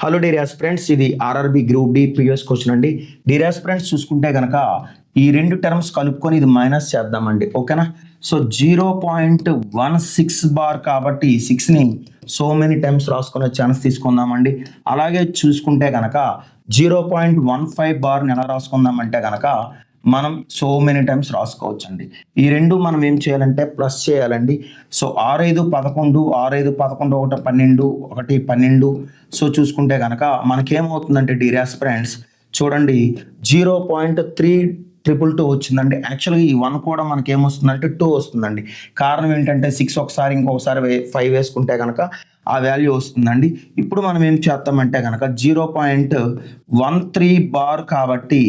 Hello dear aspirants, ఇది RRB group D previous question అండి. Dear aspirants చూసుకుంటే కనుక ఈ రెండు టర్మ్స్ కలుపుకొని ఇది మైనస్ చేద్దామండి, ఓకేనా. సో 0.16 బార్ కాబట్టి 6ని సో మెనీ టైమ్స్ రాసుకునే ఛాన్స్ తీసుకుందామండి. అలాగే చూసుకుంటే కనుక 0.15 బార్ని ఎలా రాసుకుందామంటే కనుక మనం సో మెనీ టైమ్స్ రాసుకోవచ్చు అండి. ఈ రెండు మనం ఏం చేయాలంటే ప్లస్ చేయాలండి. సో 6 5 11 6 5 11 1 12 1 12. సో చూసుకుంటే కనుక మనకేమవుతుందంటే డియర్ ఆస్పిరెంట్స్ చూడండి 0.3222 వచ్చిందండి. యాక్చువల్గా ఈ 1 కూడా మనకేమొస్తుందంటే 2 వస్తుందండి. కారణం ఏంటంటే 6 ఒకసారి ఇంకొకసారి 5 వేసుకుంటే కనుక ఆ వాల్యూ వస్తుందండి. ఇప్పుడు మనం ఏం చేస్తామంటే కనుక 0.13 బార్ కాబట్టి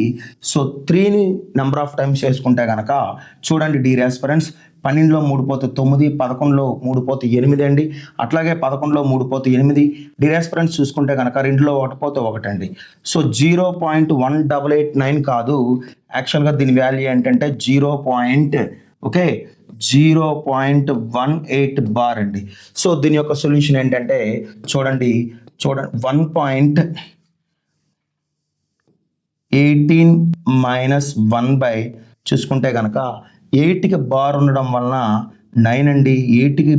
సో 3ని నెంబర్ ఆఫ్ టైమ్స్ చేసుకుంటే కనుక చూడండి డియర్ ఆస్పిరెంట్స్ 12లో 3 పోతే 9, 11లో 3 పోతే 8 అండి. అట్లాగే 11లో 3 పోతే 8. డియర్ ఆస్పిరెంట్స్ చూసుకుంటే కనుక 2లో 1 పోతే 1 అండి. సో 0.1889 కాదు, యాక్చువల్గా దీని వాల్యూ ఏంటంటే 0.18 బార్ అండి. సో దీని యొక్క సొల్యూషన్ ఏంటంటే చూడండి 1.18 - 1 చూసుకుంటే కనుక 8కి బార్ ఉండడం వలన 9 అండి. 8కి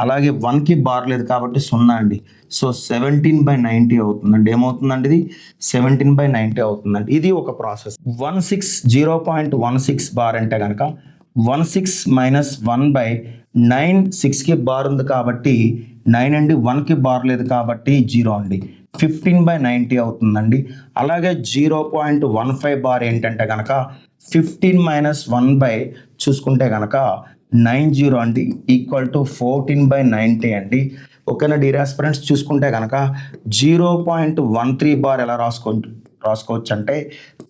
అలాగే 1కి బార్ లేదు కాబట్టి 0 అండి. సో 17/90 అవుతుందండి. ఏమవుతుందండి ఇది 17/90 అవుతుందండి. ఇది ఒక ప్రాసెస్. 0.16 బార్ అంటే కనుక 16 - 1/9 6కి బార్ ఉంది కాబట్టి 9 అండి. 1కి బార్ లేదు కాబట్టి 0 అండి. 15/90 అవుతుందండి. అలాగే 0.15 బార్ ఏంటంటే కనుక 15 - 1 చూసుకుంటే కనుక 90 అండి, ఈక్వల్ టు 14/90 అండి. ఓకేనా డియర్ ఆస్పిరెంట్స్ చూసుకుంటే కనుక 0.13 బార్ ఎలా రాసుకోవచ్చు అంటే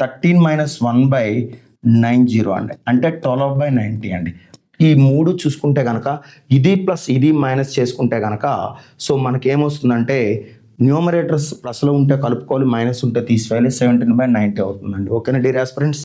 13 - 1/90 అండి, అంటే 12/90 అండి. ఈ 3 చూసుకుంటే కనుక ఇది ప్లస్ ఇది మైనస్ చేసుకుంటే కనుక సో మనకేమొస్తుందంటే న్యూమరేటర్స్ ప్లస్లో ఉంటే కలుపుకోవాలి, మైనస్ ఉంటే తీసివేయాలి, 17/90 అవుతుందండి. ఓకేనా డియర్ ఆస్పిరెంట్స్.